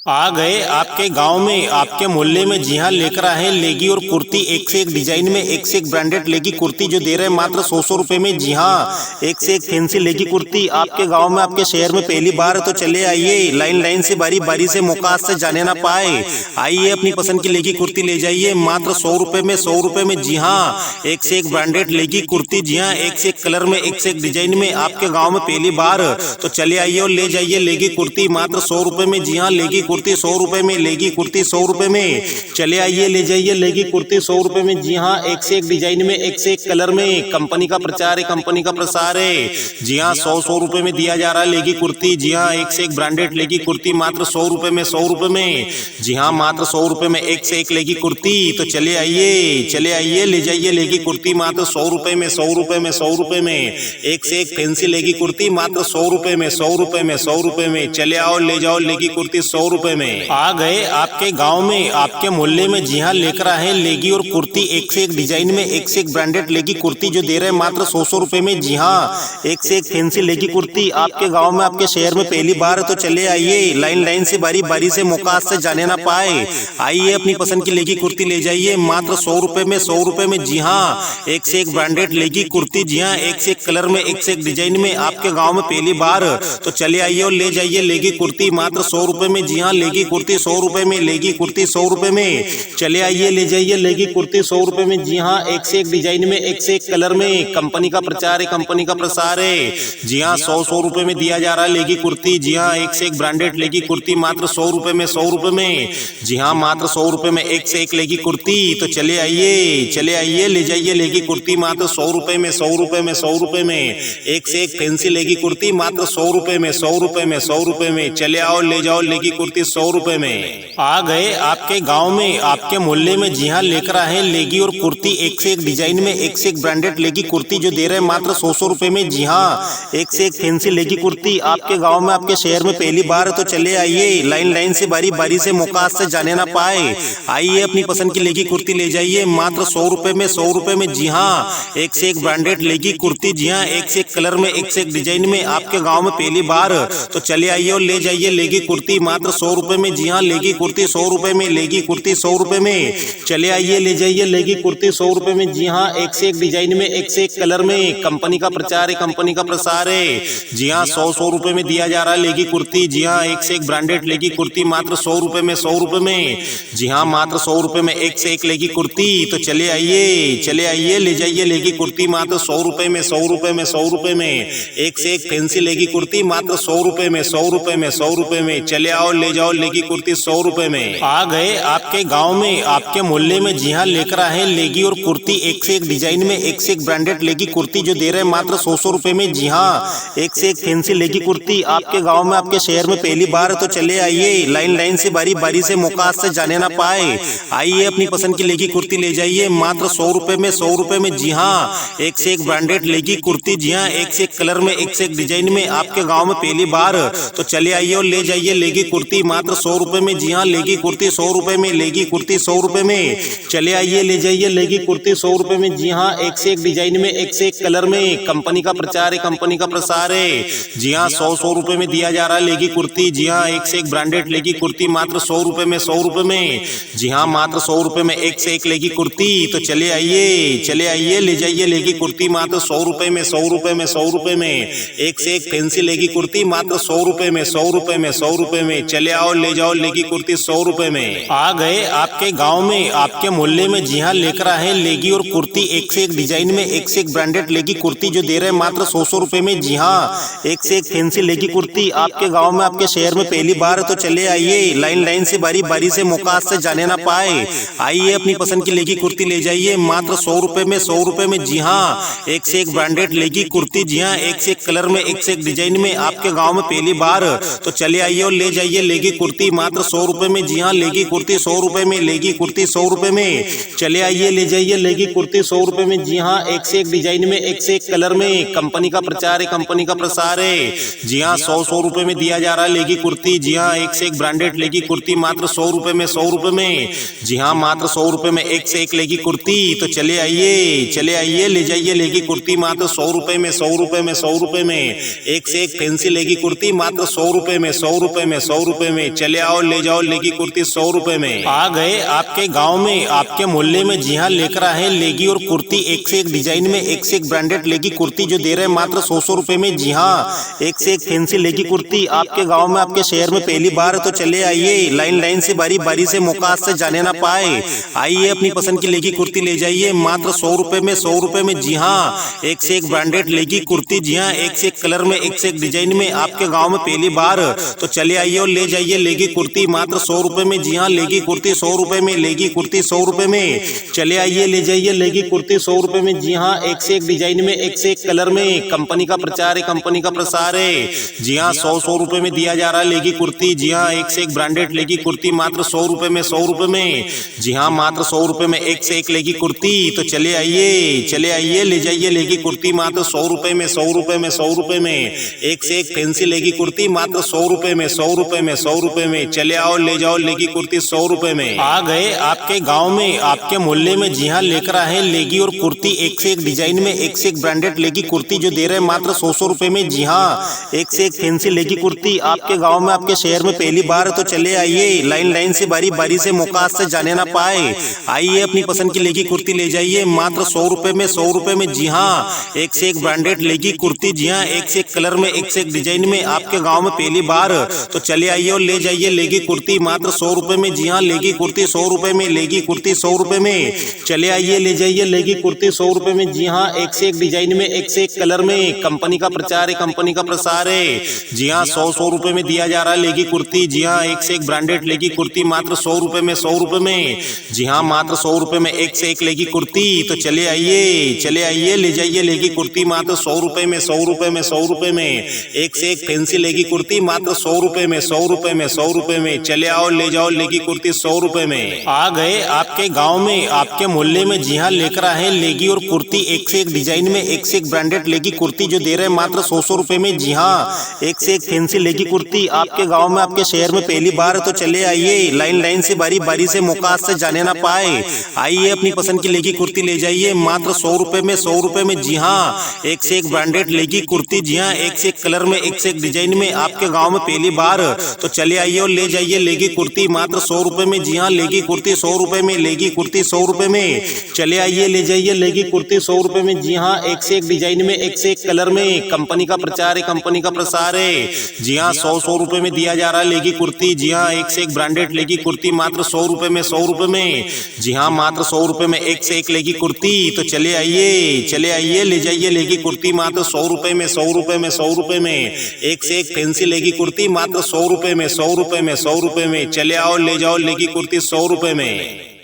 आ गए आपके गांव में, आपके मोहल्ले में। जी हाँ, लेकर आए हैं लेगी और कुर्ती, एक से एक डिजाइन में, एक से एक ब्रांडेड लेगी कुर्ती जो दे रहे हैं मात्र 100 रुपए में। जी हाँ, एक से एक फैंसी लेगी कुर्ती आपके गांव में, आपके शहर में पहली बार तो चले आइए। लाइन लाइन से, बारी बारी से, मौका से जाने ना पाए, आइए अपनी पसंद की लेगी कुर्ती ले जाइए मात्र 100 रुपए में। 100 रुपए में। जी हाँ, एक से एक ब्रांडेड लेगी कुर्ती। जी हाँ, एक से एक कलर में, एक से एक डिजाइन में, आपके गाँव में पहली बार तो चले आइए और ले जाइए लेगी कुर्ती मात्र 100 रुपए में। जी हाँ, लेगी कुर्ती 100 रुपए में, लेगी कुर्ती 100 रुपए में। चले आइए ले जाइए लेगी कुर्ती 100 रुपए में। जी हाँ, एक से एक डिजाइन में, एक से एक कलर में, कंपनी का प्रचार है, कंपनी का प्रसार है। जी हाँ, 100 रुपए में दिया जा रहा है लेगी कुर्ती। जी हाँ, एक से एक ब्रांडेड लेगी कुर्ती मात्र 100 रुपए में। 100 रुपए में। जी हाँ, मात्र 100 रुपए में एक से एक लेगी कुर्ती। तो चले आइए ले जाइए लेगी कुर्ती मात्र 100 रुपए में। 100 रुपए में। 100 रुपए में। एक से एक फैंसी लेगी कुर्ती मात्र 100 रुपए में। 100 रुपए में। 100 रुपए में। चले आओ ले जाओ लेगी कुर्ती 100 रुपए में। आ गए आपके गांव में, आपके मोहल्ले में। जी हाँ, लेकर आए हैं लेगी और कुर्ती, एक से एक डिजाइन में, एक से एक ब्रांडेड लेगी कुर्ती जो दे रहे हैं मात्र 100 रुपए में। जी हाँ, एक से एक फैंसी लेगी कुर्ती आपके गांव में, आपके शहर में पहली बार तो चले आइए। लाइन लाइन से, बारी बारी से, मौका से जाने ना पाए, आइए अपनी पसंद की लेगी कुर्ती ले जाइए मात्र 100 रुपए में। 100 रुपए में। जी हाँ, एक से एक ब्रांडेड लेगी कुर्ती। जी हाँ, एक से एक कलर में, एक से एक डिजाइन में, आपके गाँव में पहली बार तो चले आइए और ले जाइए लेगी कुर्ती मात्र 100 रुपए में। जी हाँ, लेगी कुर्ती 100 रुपए में, लेगी कुर्ती 100 रुपए में। चले आइए ले जाइए लेगी कुर्ती 100 रुपए में। जी हाँ, एक से एक डिजाइन में, एक से एक कलर में, कंपनी का प्रचार है, कंपनी का प्रसार है। जी हाँ, 100 रुपए में दिया जा रहा है लेगी कुर्ती। जी हाँ, एक से एक ब्रांडेड लेगी कुर्ती मात्र 100 रुपए में। 100 रुपए में। जी हाँ, मात्र 100 रुपए में एक से एक लेगी कुर्ती। तो चले आइए ले जाइए लेगी कुर्ती मात्र 100 रुपए में। 100 रुपए में। 100 रुपए में। एक से एक फैंसी लेगी कुर्ती मात्र 100 रुपए में। 100 रुपए में। 100 रुपए में। चले आओ ले जाओ लेगी कुर्ती 100 रुपए में। आ गए आपके गांव में, आपके मोहल्ले में। जी हाँ, लेकर आए हैं लेगी और कुर्ती, एक से एक डिजाइन में, एक से एक ब्रांडेड लेगी कुर्ती जो दे रहे हैं मात्र 100 रुपए में। जी हाँ, एक से एक फैंसी लेगी कुर्ती आपके गांव में, आपके शहर में पहली बार तो चले आइए। लाइन लाइन से, बारी बारी से, मौका से जाने ना पाए, आइए अपनी पसंद की लेगी कुर्ती ले जाइए मात्र 100 रुपए में। 100 रुपए में। जी हाँ, एक से एक ब्रांडेड लेगी कुर्ती। जी हाँ, एक से एक कलर में, एक से एक डिजाइन में, आपके गाँव में पहली बार तो चले आइए और ले जाइए लेगी कुर्ती मात्र 100 रुपए में। जी हाँ, लेगी कुर्ती 100 रुपए में, लेगी कुर्ती 100 रुपए में। चले आइए ले जाइए लेगी कुर्ती 100 रुपए में। जी हाँ, एक से एक डिजाइन में, एक से एक कलर में, कंपनी का प्रचार है, कंपनी का प्रसार है। जी हाँ, 100 रुपए में दिया जा रहा है लेगी कुर्ती। जी हाँ, एक से एक ब्रांडेड लेगी कुर्ती मात्र 100 रुपए में। 100 रुपए में। जी हाँ, मात्र 100 रुपए में एक से एक लेगी कुर्ती। तो चले आइए ले जाइए लेगी कुर्ती मात्र 100 रुपए में। 100 रुपए में। 100 रुपए में। एक से एक फैंसी लेगी कुर्ती मात्र 100 रुपए में। 100 रुपए में। 100 रुपए में। चले आओ ले जाओ लेगी कुर्ती 100 रुपए में। आ गए आपके गांव में, आपके मोहल्ले में। जी हाँ, लेकर आए हैं लेगी और कुर्ती, एक से एक डिजाइन में, एक से एक ब्रांडेड लेगी कुर्ती जो दे रहे हैं मात्र 100 रुपए में। जी हाँ, एक से एक फैंसी लेगी कुर्ती आपके गांव में, आपके शहर में पहली बार तो चले आइए। लाइन लाइन से, बारी बारी से, मौका से जाने ना पाए, आइए अपनी पसंद की लेगी कुर्ती ले जाइए मात्र 100 रुपए में। 100 रुपए में। जी हाँ, एक से एक ब्रांडेड लेगी कुर्ती। जी हाँ, एक से एक कलर में, एक से एक डिजाइन में, आपके गाँव में पहली बार तो चले आइए और ले जाइए लेगी कुर्ती मात्र 100 रुपए में। जी हाँ, लेगी कुर्ती 100 रुपए में, लेगी कुर्ती 100 रुपए में। चले आइए ले जाइए लेगी कुर्ती 100 रुपए में। जी हाँ, एक से एक डिजाइन में, एक से एक कलर में, कंपनी का प्रचार है, कंपनी का प्रसार है। जी हाँ, 100 रुपए में दिया जा रहा है लेगी कुर्ती। जी हाँ, एक से एक ब्रांडेड लेगी कुर्ती मात्र 100 रुपए में। 100 रुपए में। जी हाँ, मात्र 100 रुपए में एक से एक लेगी कुर्ती। तो चले आइए ले जाइए लेगी कुर्ती मात्र 100 रुपए में। 100 रुपए में। 100 रुपए में। एक से एक फैंसी लेगी कुर्ती मात्र 100 रुपए में। 100 रुपए में। 100 रुपए में। चले आओ ले जाओ लेगी कुर्ती 100 रुपए में। आ गए आपके गांव में, आपके मोहल्ले में। जी हाँ, लेकर आए हैं लेगी और कुर्ती, एक से एक डिजाइन में, एक से एक ब्रांडेड लेगी कुर्ती जो दे रहे हैं मात्र 100 रुपए में। जी हाँ, एक से एक फैंसी लेगी कुर्ती आपके गांव में, आपके शहर में पहली बार तो चले आइए। लाइन लाइन से, बारी बारी से, मौका से जाने ना पाए, आइए अपनी पसंद की लेगी कुर्ती ले जाइए मात्र 100 रुपए में। 100 रुपए में। जी हाँ, एक से एक ब्रांडेड लेगी कुर्ती। जी हाँ, एक से एक कलर में, एक से एक डिजाइन में, आपके गाँव में पहली बार तो चले आइए और ले जाइए लेगी कुर्ती मात्र 100 रुपए में। जी हाँ, लेगी कुर्ती 100 रुपए में, लेगी कुर्ती 100 रुपए में। चले आइए ले जाइए लेगी कुर्ती 100 रुपए में। जी हाँ, एक से एक डिजाइन में, एक से एक कलर में, कंपनी का प्रचार है, कंपनी का प्रसार है। जी हाँ, 100 रुपए में दिया जा रहा है लेगी कुर्ती। जी हाँ, एक से एक ब्रांडेड लेगी कुर्ती मात्र 100 रुपए में। 100 रुपए में। जी हाँ, मात्र 100 रुपए में एक से एक लेगी कुर्ती। तो चले आइए ले जाइए लेगी कुर्ती मात्र 100 रुपए में। 100 रुपए में। 100 रुपए में। एक से एक फैंसी लेगी कुर्ती मात्र 100 रुपए में। 100 रुपए में। 100 रुपए रुपए में, चले आओ ले जाओ लेगी कुर्ती 100 रुपए में। आ गए आपके गांव में, आपके मोहल्ले में, जी हाँ लेकर आए लेगी और कुर्ती एक से एक डिजाइन में, एक से एक ब्रांडेड लेगी कुर्ती जो दे रहे हैं मात्र 100 रुपए में। जी हाँ, एक से एक फैंसी लेगी कुर्ती आपके गांव में, आपके शहर में पहली बार है तो चले आइए, लाइन लाइन से, बारी बारी से, मौका से जाने ना पाए, आइए अपनी पसंद की लेगी कुर्ती ले जाइए मात्र 100 रुपए में, 100 रुपए में। जी हाँ, एक से एक ब्रांडेड लेगी कुर्ती, जी हाँ एक से एक कलर में, एक से एक डिजाइन में, आपके गांव में पहली बार तो चले आइए और ले जाइए लेगी कुर्ती मात्र 100 रुपए में। जी हाँ, लेगी कुर्ती 100 रुपए में, लेगी कुर्ती 100 रुपए में, चले आइए ले जाइए लेगी कुर्ती 100 रुपए में। जी हाँ, एक से एक डिजाइन में, एक से एक कलर में, कंपनी का प्रचार है, कंपनी का प्रसार है। जी हाँ, 100 रुपए में दिया जा रहा है लेगी कुर्ती। जी हाँ, एक से एक ब्रांडेड लेगी कुर्ती मात्र 100 रुपए में, 100 रुपए में। जी हाँ, मात्र 100 रुपए में एक से एक लेगी कुर्ती, तो चले आइए ले जाइए लेगी कुर्ती मात्र 100 रुपए में, 100 रुपए में, 100 रुपए में। एक से एक फैंसी लेगी कुर्ती मात्र 100 रुपए में, 100 रुपए में, 100 रुपए में। चले आओ ले जाओ लेगी कुर्ती 100 रुपए में। आ गए आपके गांव में, आपके मोहल्ले में, जी हाँ लेकर आए लेगी और कुर्ती एक से एक डिजाइन में, एक से एक ब्रांडेड लेगी कुर्ती जो दे रहे हैं मात्र 100 रुपए में। जी हाँ, एक से एक फैंसी लेगी कुर्ती आपके गांव में, आपके शहर में पहली बार तो चले आइए, लाइन लाइन से, बारी बारी से, मौका से जाने ना पाए, आइए अपनी पसंद की लेगी कुर्ती ले जाइए मात्र 100 रुपए में, 100 रुपए में। जी हाँ, एक से एक ब्रांडेड लेगी कुर्ती, जी हाँ एक से एक कलर में, एक से एक डिजाइन में, आपके गांव में पहली बार तो चले आइए और ले जाइए लेगी कुर्ती मात्र 100 रुपए में। जी हाँ, लेगी कुर्ती 100 रुपए में, लेगी कुर्ती 100 रुपए में, चले आइए ले जाइए लेगी कुर्ती 100 रुपए में। जी हाँ, एक से एक डिजाइन में, एक से एक कलर में, कंपनी का प्रचार है, कंपनी का प्रसार है। जी हाँ, 100 रुपए में दिया जा रहा है लेगी कुर्ती। जी हाँ, एक से एक ब्रांडेड लेगी कुर्ती मात्र 100 रुपए में, 100 रुपए में। जी हाँ, मात्र 100 रुपए में एक से एक लेगी कुर्ती, तो चले आइए ले जाइए लेगी कुर्ती मात्र 100 रुपए में, 100 रुपए में, 100 रुपए में। एक से एक फैंसी लेगी कुर्ती मात्र 100 रुपए में, 100 रुपए में, 100 रुपए में। चले आओ ले जाओ लेगी कुर्ती 100 रुपए में। आ गए आपके गांव में, आपके मोहल्ले में, जी हाँ लेकर आए लेगी और कुर्ती एक से एक डिजाइन में, एक से एक ब्रांडेड लेगी कुर्ती जो दे रहे हैं मात्र 100 रुपए में। जी हाँ, एक से एक फैंसी लेगी कुर्ती आपके गांव में, आपके शहर में पहली बार तो चले आइए, लाइन लाइन से, बारी बारी से, मौका से जाने ना पाए, आइए अपनी पसंद की लेगी कुर्ती ले जाइए मात्र 100 रुपए में, 100 रुपए में। जी हाँ, एक से एक ब्रांडेड लेगी कुर्ती, जी हाँ एक से एक कलर में, एक से एक डिजाइन में, आपके गांव में पहली बार तो चले आइए और ले जाइए लेगी कुर्ती मात्र 100 रुपए में। जी हाँ, लेगी कुर्ती 100 रुपए में, लेगी कुर्ती 100 रुपए में, चले आइए ले जाइए लेगी कुर्ती 100 रुपए में। जी हाँ, एक से एक डिजाइन में, एक से एक कलर में, कंपनी का प्रचार है, कंपनी का प्रसार है। जी हाँ, 100 रुपए में दिया जा रहा है लेगी कुर्ती। जी हाँ, एक से एक ब्रांडेड लेगी कुर्ती मात्र 100 रुपए में, 100 रुपए में। जी हाँ, मात्र 100 रुपए में एक से एक लेगी कुर्ती, तो चले आइए ले जाइए लेगी कुर्ती मात्र 100 रुपए में, 100 रुपए में, 100 रुपए में। एक से एक फैंसी लेगी कुर्ती मात्र 100 रुपए में, 100 रुपए में, 100 रुपए में। चले आओ ले जाओ लेगी कुर्ती 100 रुपए में।